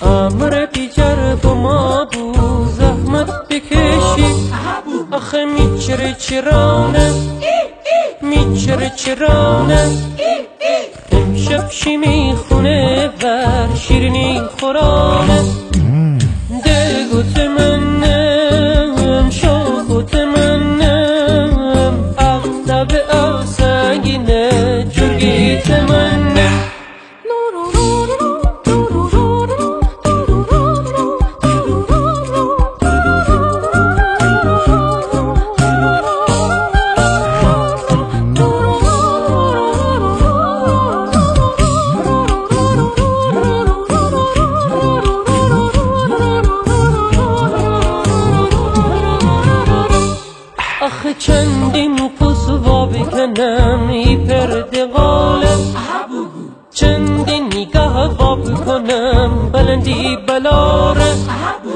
امر بیجر با ما بود زحمت بکشی آخه میچره چرانه میچره چرانه امشب چی میخونه بر شیرینی خورانه دلگوت منم شاخوت منم اغلب آسنگینه جرگیت منم آخه چندین پسوا بکنم ای پرده غالب چندین نگاه واب کنم بلندی بلاره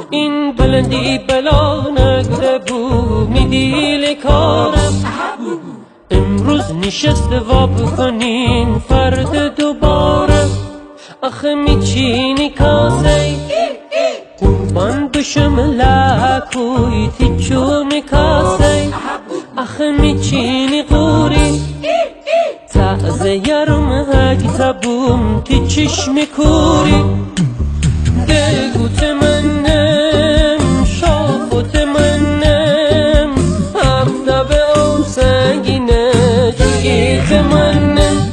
این بلندی بلا نگده بود میدیل کارم امروز نشست واب کنین فرد دوباره آخه میچینی کاسه قربان بشم لکوی تیچو میکاسه آخه میچینی قوری تازه یارم هاگی تبوم تی چشم کوری دلگوت منم شاخوت منم هفته به اون سنگینه جگیت منم